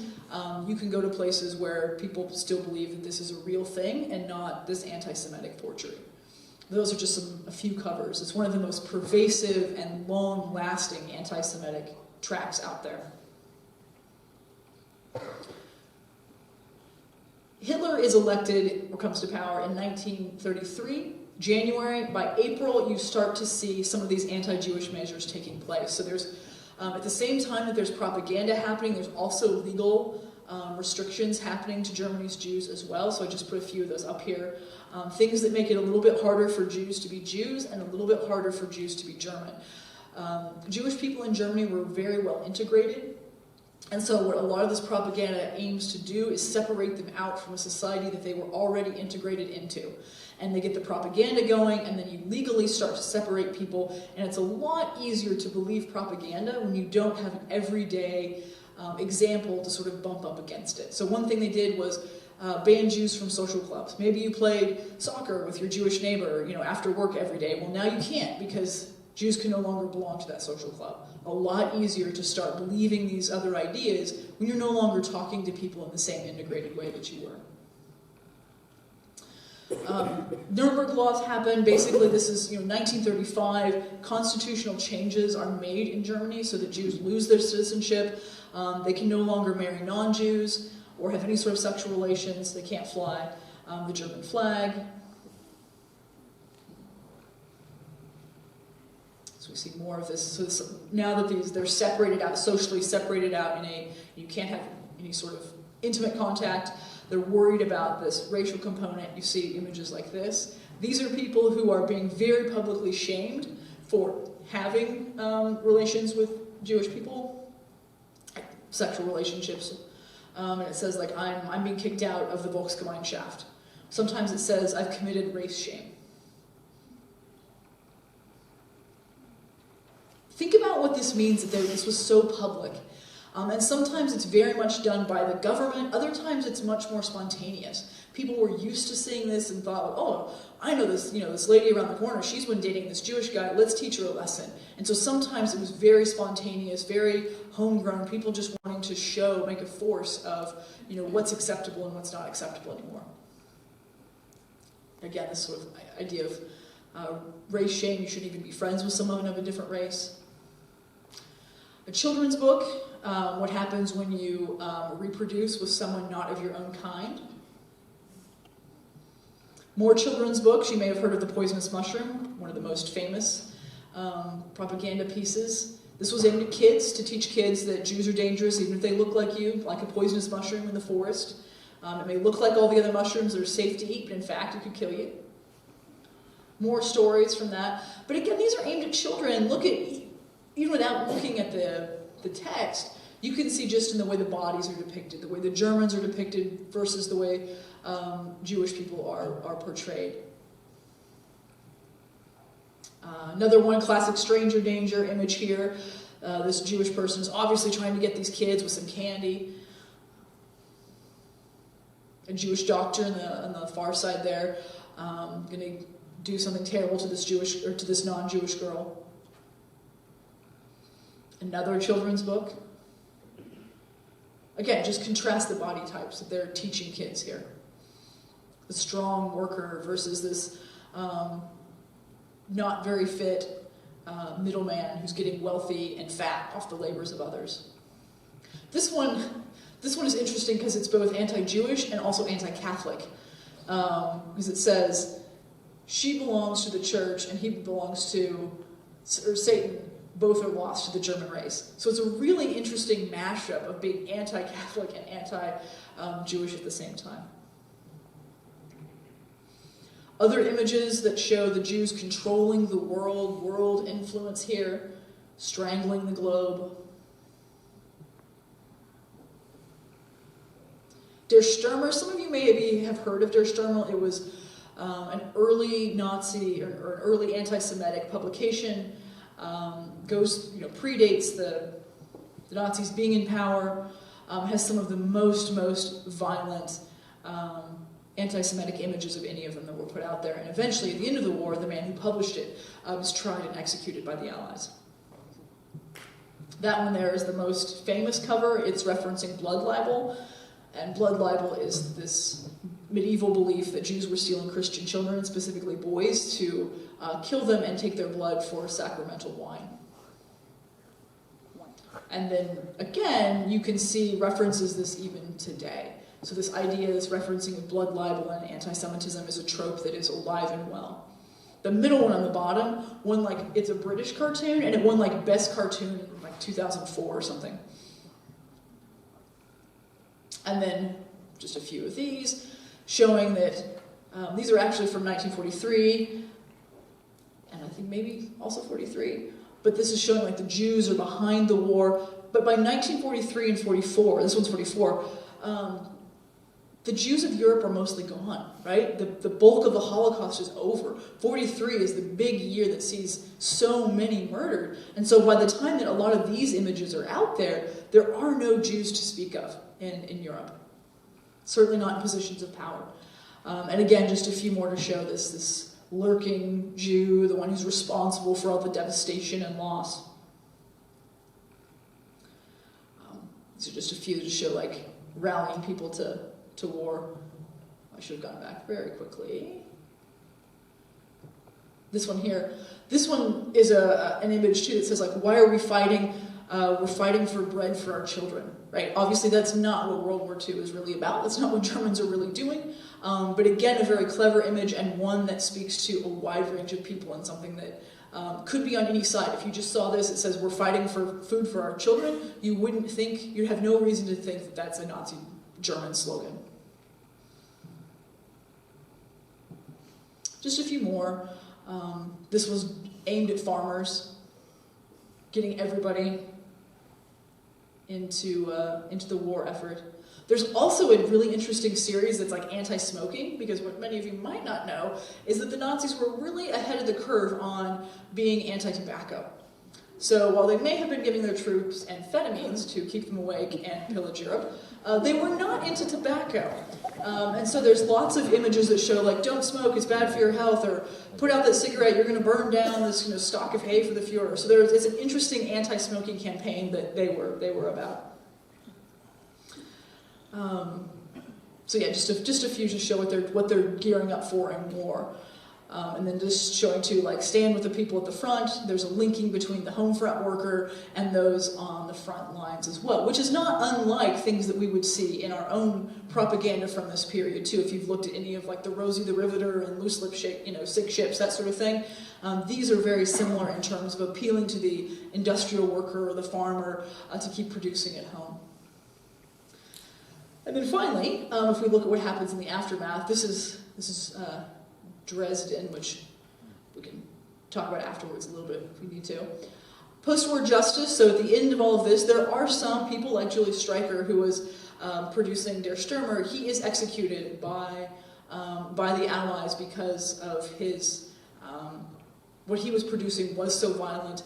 you can go to places where people still believe that this is a real thing and not this anti-Semitic forgery. Those are just a few covers. It's one of the most pervasive and long-lasting anti-Semitic tracts out there. Hitler is elected or comes to power in 1933, January. By April, you start to see some of these anti-Jewish measures taking place. So there's, at the same time that there's propaganda happening, there's also legal restrictions happening to Germany's Jews as well. So I just put a few of those up here. Things that make it a little bit harder for Jews to be Jews and a little bit harder for Jews to be German. Jewish people in Germany were very well integrated. And so what a lot of this propaganda aims to do is separate them out from a society that they were already integrated into. And they get the propaganda going, and then you legally start to separate people, and it's a lot easier to believe propaganda when you don't have an everyday example to sort of bump up against it. So one thing they did was ban Jews from social clubs. Maybe you played soccer with your Jewish neighbor, after work every day. Well, now you can't, because Jews can no longer belong to that social club. A lot easier to start believing these other ideas when you're no longer talking to people in the same integrated way that you were. Nuremberg laws happen. Basically, this is 1935. Constitutional changes are made in Germany so that Jews lose their citizenship. They can no longer marry non-Jews or have any sort of sexual relations. They can't fly the German flag. So we see more of this. So now that they're separated out, socially separated out you can't have any sort of intimate contact. They're worried about this racial component. You see images like this. These are people who are being very publicly shamed for having relations with Jewish people, sexual relationships. And it says, like, I'm being kicked out of the Volksgemeinschaft. Sometimes it says, I've committed race shame. Think about what this means that this was so public. And sometimes it's very much done by the government. Other times it's much more spontaneous. People were used to seeing this and thought, oh, I know this, this lady around the corner, she's been dating this Jewish guy, let's teach her a lesson. And so sometimes it was very spontaneous, very homegrown, people just wanting to make a force of, what's acceptable and what's not acceptable anymore. Again, this sort of idea of race shame, you shouldn't even be friends with someone of a different race. A children's book, what happens when you reproduce with someone not of your own kind. More children's books. You may have heard of The Poisonous Mushroom, one of the most famous propaganda pieces. This was aimed at kids, to teach kids that Jews are dangerous even if they look like you, like a poisonous mushroom in the forest. It may look like all the other mushrooms that are safe to eat, but in fact it could kill you. More stories from that. But again, these are aimed at children. Look at, even without looking at the text, you can see just in the way the bodies are depicted, the way the Germans are depicted versus the way Jewish people are portrayed. Another one, classic stranger danger image here. This Jewish person is obviously trying to get these kids with some candy. A Jewish doctor on the far side there, going to do something terrible to this Jewish or to this non-Jewish girl. Another children's book. Again, just contrast the body types that they're teaching kids here. The strong worker versus this not very fit middleman who's getting wealthy and fat off the labors of others. This one is interesting because it's both anti-Jewish and also anti-Catholic. Because it says, she belongs to the church and he belongs to, or Satan, both are lost to the German race. So it's a really interesting mashup of being anti-Catholic and anti-Jewish at the same time. Other images that show the Jews controlling the world influence here, strangling the globe. Der Stürmer, some of you maybe have heard of Der Stürmer. It was an early Nazi or an early anti-Semitic publication. Predates the Nazis being in power, has some of the most violent anti-Semitic images of any of them that were put out there. And eventually, at the end of the war, the man who published it was tried and executed by the Allies. That one there is the most famous cover. It's referencing blood libel. And blood libel is this medieval belief that Jews were stealing Christian children, specifically boys, to kill them and take their blood for sacramental wine. And then, again, you can see references this even today. So this idea, this referencing of blood libel and anti-Semitism is a trope that is alive and well. The middle one on the bottom won it's a British cartoon, and it won best cartoon in 2004 or something. And then just a few of these, showing that these are actually from 1943, and I think maybe also 43. But this is showing the Jews are behind the war. But by 1943 and 44, this one's 44, the Jews of Europe are mostly gone, right? The bulk of the Holocaust is over. 43 is the big year that sees so many murdered. And so by the time that a lot of these images are out there, there are no Jews to speak of in Europe. Certainly not in positions of power. And again, just a few more to show this lurking Jew, the one who's responsible for all the devastation and loss. These are just a few to show rallying people to war. I should have gone back very quickly. This one here. This one is an image too that says why are we fighting? We're fighting for bread for our children, right? Obviously that's not what World War II is really about. That's not what Germans are really doing. But again, a very clever image and one that speaks to a wide range of people and something that could be on any side. If you just saw this, it says we're fighting for food for our children. You'd have no reason to think that that's a Nazi German slogan. Just a few more. This was aimed at farmers, getting everybody into the war effort. There's also a really interesting series that's anti-smoking, because what many of you might not know is that the Nazis were really ahead of the curve on being anti-tobacco. So while they may have been giving their troops amphetamines to keep them awake and pillage Europe, they were not into tobacco. And so there's lots of images that show don't smoke, it's bad for your health, or put out that cigarette, you're going to burn down this stock of hay for the Fuhrer. So it's an interesting anti-smoking campaign that they were about. So yeah, just a few to show what they're gearing up for and more. And then just showing to like stand with the people at the front. There's a linking between the home front worker and those on the front lines as well, which is not unlike things that we would see in our own propaganda from this period too. If you've looked at any of like the Rosie the Riveter and loose lip shape, sick ships, that sort of thing. These are very similar in terms of appealing to the industrial worker or the farmer to keep producing at home. And then finally, if we look at what happens in the aftermath, this is Dresden, which we can talk about afterwards a little bit if we need to. Post-war justice, so at the end of all of this, there are some people like Julius Streicher, who was producing Der Stürmer. He is executed by the Allies because of his, what he was producing was so violent.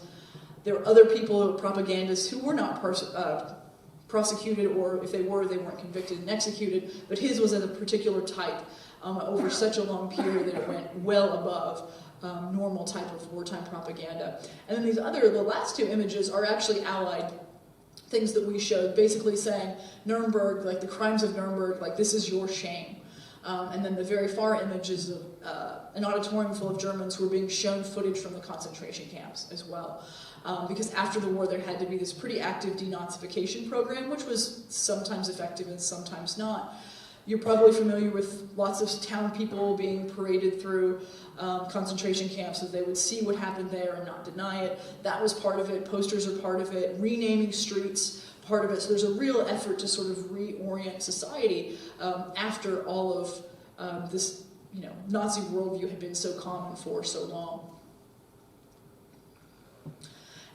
There were other people, propagandists, who were not prosecuted, or if they were, they weren't convicted and executed, but his was of a particular type over such a long period that it went well above normal type of wartime propaganda. And then the last two images are actually Allied things that we showed, basically saying Nuremberg, like the crimes of Nuremberg, like this is your shame. And then the very far images of an auditorium full of Germans who were being shown footage from the concentration camps as well. Because after the war there had to be this pretty active denazification program, which was sometimes effective and sometimes not. You're probably familiar with lots of town people being paraded through concentration camps so they would see what happened there and not deny it. That was part of it. Posters are part of it. Renaming streets, part of it. So there's a real effort to sort of reorient society after all of this, Nazi worldview had been so common for so long.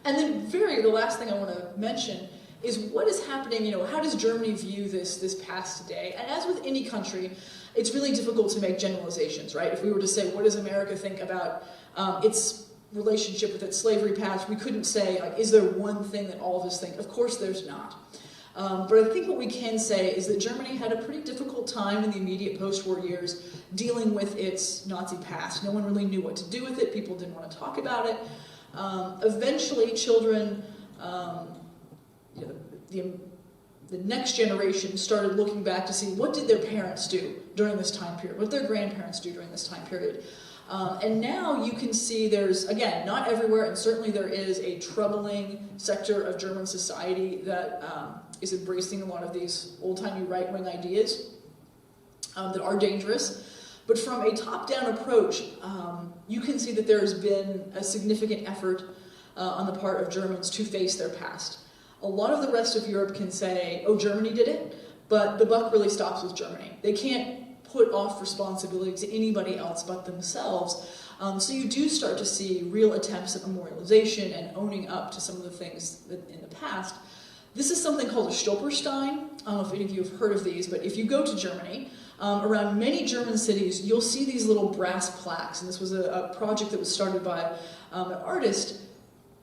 And then the last thing I want to mention is what is happening, how does Germany view this past today? And as with any country, it's really difficult to make generalizations, right? If we were to say, what does America think about its relationship with its slavery past, we couldn't say, like, is there one thing that all of us think? Of course there's not. But I think what we can say is that Germany had a pretty difficult time in the immediate post-war years dealing with its Nazi past. No one really knew what to do with it. People didn't want to talk about it. Eventually, children, the next generation started looking back to see what did their parents do during this time period, what did their grandparents do during this time period. And now you can see there's, again, not everywhere, and certainly there is a troubling sector of German society that is embracing a lot of these old-timey right-wing ideas that are dangerous. But from a top-down approach, you can see that there has been a significant effort on the part of Germans to face their past. A lot of the rest of Europe can say, oh, Germany did it, but the buck really stops with Germany. They can't put off responsibility to anybody else but themselves. So you do start to see real attempts at memorialization and owning up to some of the things that in the past. This is something called a Stolperstein. I don't know if any of you have heard of these, but if you go to Germany, around many German cities, you'll see these little brass plaques. And this was a project that was started by an artist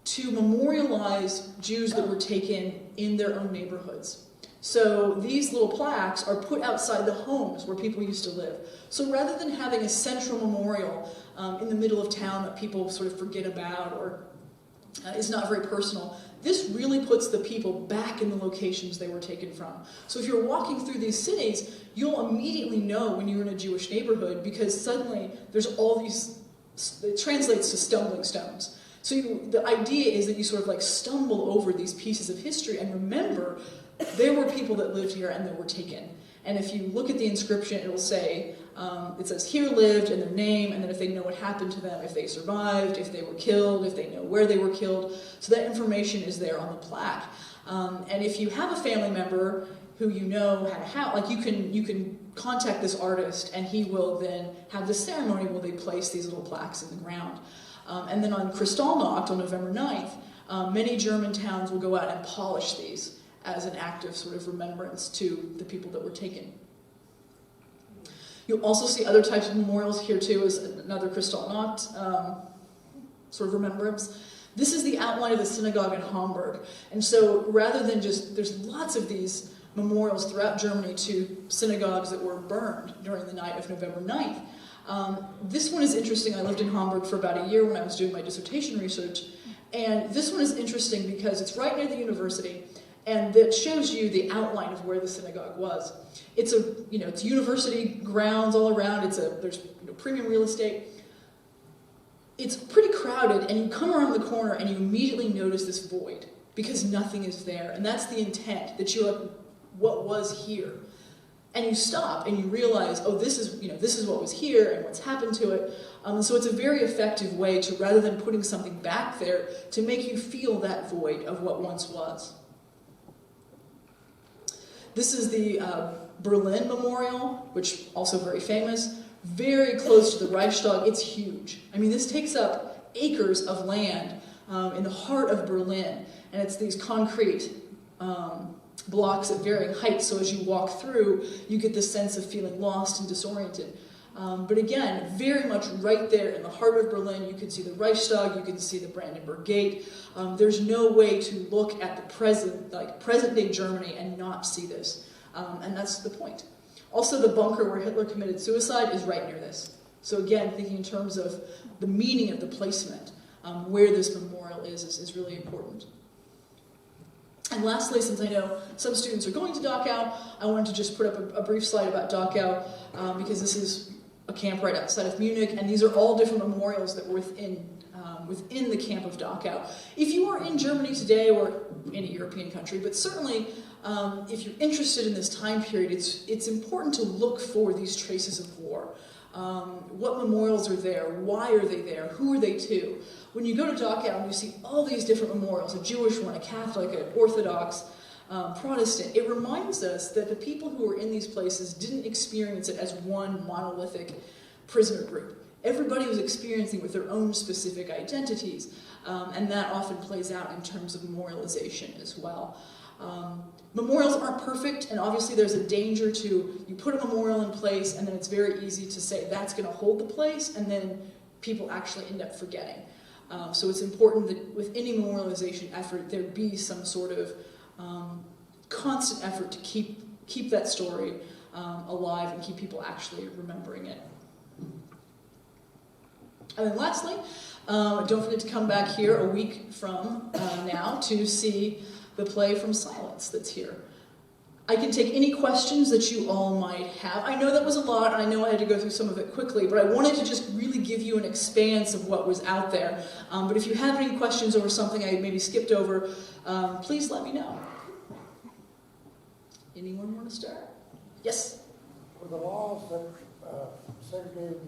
to memorialize Jews that were taken in their own neighborhoods. So these little plaques are put outside the homes where people used to live. So rather than having a central memorial in the middle of town that people sort of forget about or is not very personal, this really puts the people back in the locations they were taken from. So if you're walking through these cities, you'll immediately know when you're in a Jewish neighborhood because suddenly there's all these, it translates to stumbling stones. So the idea is that you sort of like stumble over these pieces of history and remember there were people that lived here and that were taken. And if you look at the inscription, it will say, it says here lived and their name, and then if they know what happened to them, if they survived, if they were killed, if they know where they were killed. So that information is there on the plaque. And if you have a family member who you know had a house, like you can contact this artist and he will then have this ceremony where they place these little plaques in the ground. And then on Kristallnacht on November 9th, many German towns will go out and polish these as an act of sort of remembrance to the people that were taken. You'll also see other types of memorials here too, as another Kristallnacht sort of remembrance. This is the outline of the synagogue in Hamburg. And so rather than just, there's lots of these memorials throughout Germany to synagogues that were burned during the night of November 9th. This one is interesting. I lived in Hamburg for about a year when I was doing my dissertation research. And this one is interesting because it's right near the university. And that shows you the outline of where the synagogue was. It's it's university grounds all around. There's premium real estate. it's pretty crowded, and you come around the corner and you immediately notice this void because nothing is there. And that's the intent, that you're like, what was here? And you stop and you realize, oh, this is what was here and what's happened to it. So it's a very effective way to, rather than putting something back there, to make you feel that void of what once was. This is the Berlin Memorial, which also very famous, very close to the Reichstag. It's huge. I mean, this takes up acres of land in the heart of Berlin, and it's these concrete blocks at varying heights, so as you walk through, you get this sense of feeling lost and disoriented. But again, very much right there in the heart of Berlin, you can see the Reichstag, you can see the Brandenburg Gate. There's no way to look at the present-day Germany and not see this. And that's the point. Also, the bunker where Hitler committed suicide is right near this. So again, thinking in terms of the meaning of the placement, where this memorial is really important. And lastly, since I know some students are going to Dachau, I wanted to just put up a brief slide about Dachau, because this is a camp right outside of Munich, and these are all different memorials that were within the camp of Dachau. If you are in Germany today, or any European country, but certainly if you're interested in this time period, it's important to look for these traces of war. What memorials are there? Why are they there? Who are they to? When you go to Dachau and you see all these different memorials, a Jewish one, a Catholic, an Orthodox, Protestant, it reminds us that the people who were in these places didn't experience it as one monolithic prisoner group. Everybody was experiencing with their own specific identities, and that often plays out in terms of memorialization as well. Memorials aren't perfect, and obviously there's a danger to, you put a memorial in place and then it's very easy to say that's going to hold the place, and then people actually end up forgetting. So it's important that with any memorialization effort there be some sort of constant effort to keep that story alive and keep people actually remembering it. And then lastly, don't forget to come back here a week from now to see the play From Silence that's here. I can take any questions that you all might have. I know that was a lot, and I know I had to go through some of it quickly, but I wanted to just really give you an expanse of what was out there. But if you have any questions over something I maybe skipped over, please let me know. Anyone want to start? Yes? For the laws that segregated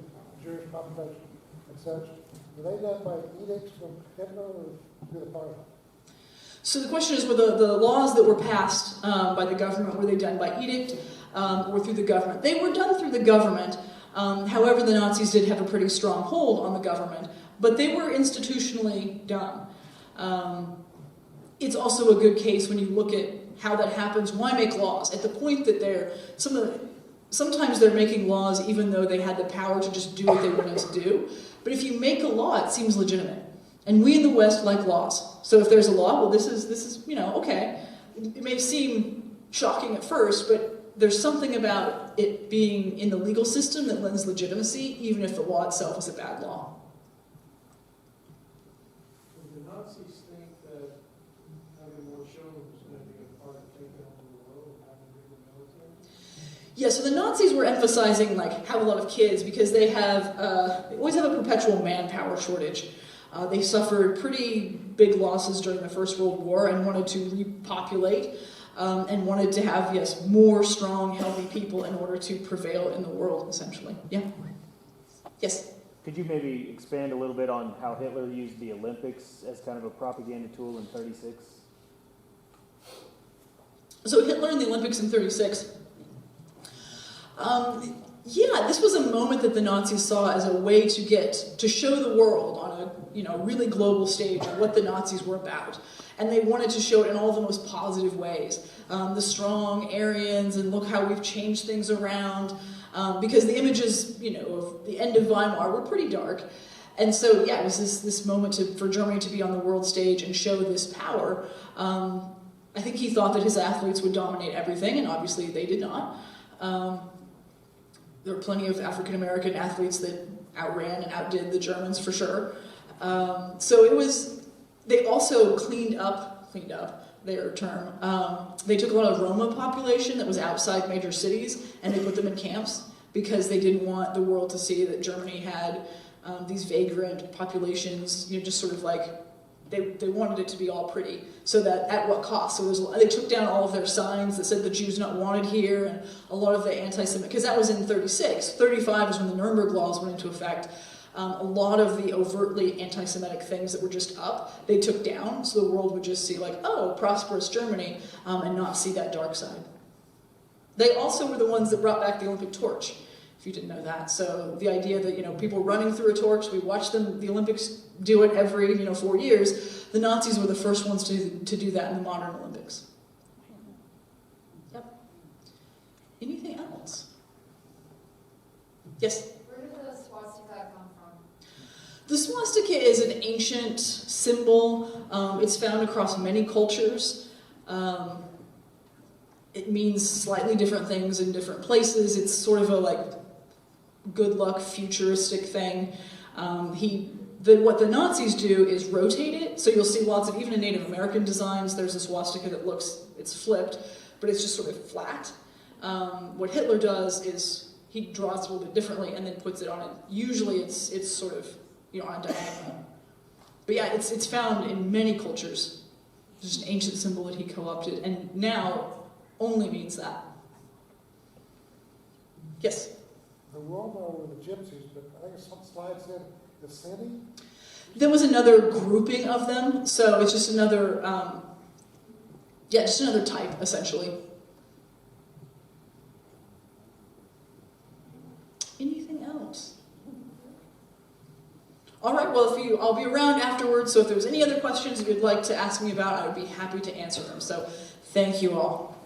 Jewish population and such, were they done by edicts from Hitler or through the parliament? So the question is, were the laws that were passed by the government, were they done by edict or through the government? They were done through the government. However, the Nazis did have a pretty strong hold on the government, but they were institutionally done. It's also a good case when you look at how that happens. Why make laws? At the point that sometimes they're making laws even though they had the power to just do what they wanted to do. But if you make a law, it seems legitimate. And we in the West like laws. So if there's a law, well, this is okay. It may seem shocking at first, but there's something about it being in the legal system that lends legitimacy, even if the law itself is a bad law. Did the Nazis think that having more children was going to be a part of taking over the world and having a bigger military? Yeah, so the Nazis were emphasizing have a lot of kids because they always have a perpetual manpower shortage. They suffered pretty big losses during the First World War and wanted to repopulate and wanted to have, yes, more strong, healthy people in order to prevail in the world, essentially. Yeah? Yes? Could you maybe expand a little bit on how Hitler used the Olympics as kind of a propaganda tool in '36? So Hitler in the Olympics in '36. Yeah, this was a moment that the Nazis saw as a way to show the world on a really global stage what the Nazis were about. And they wanted to show it in all the most positive ways. The strong Aryans, and look how we've changed things around. Because the images, of the end of Weimar were pretty dark. And so, yeah, it was this moment for Germany to be on the world stage and show this power. I think he thought that his athletes would dominate everything, and obviously they did not. There were plenty of African-American athletes that outran and outdid the Germans for sure. So they also cleaned up their term. They took a lot of Roma population that was outside major cities and they put them in camps because they didn't want the world to see that Germany had these vagrant populations, just sort of like, they wanted it to be all pretty. So that, at what cost? So they took down all of their signs that said the Jews not wanted here, and a lot of the anti-Semitic, because that was in 36. 35 is when the Nuremberg laws went into effect. A lot of the overtly anti-Semitic things that were just up, they took down, so the world would just see like, oh, prosperous Germany, and not see that dark side. They also were the ones that brought back the Olympic torch, if you didn't know that. So the idea that, people running through a torch, we watch them, the Olympics do it every, 4 years. The Nazis were the first ones to do that in the modern Olympics. Yep. Anything else? Yes? Where did the swastika come from? The swastika is an ancient symbol. It's found across many cultures. It means slightly different things in different places. It's sort of a good luck futuristic thing. What the Nazis do is rotate it. So you'll see lots of, even in Native American designs, there's a swastika that it's flipped, but it's just sort of flat. What Hitler does is he draws it a little bit differently and then puts it on it. Usually it's sort of, on a diagonal. But yeah, it's found in many cultures. It's just an ancient symbol that he co-opted, and now only means that. Yes? The Roma were the gypsies, but I think some slide said the city. There was another grouping of them, so it's just another, just another type, essentially. Anything else? All right, well, I'll be around afterwards, so if there's any other questions you'd like to ask me about, I would be happy to answer them. So thank you all.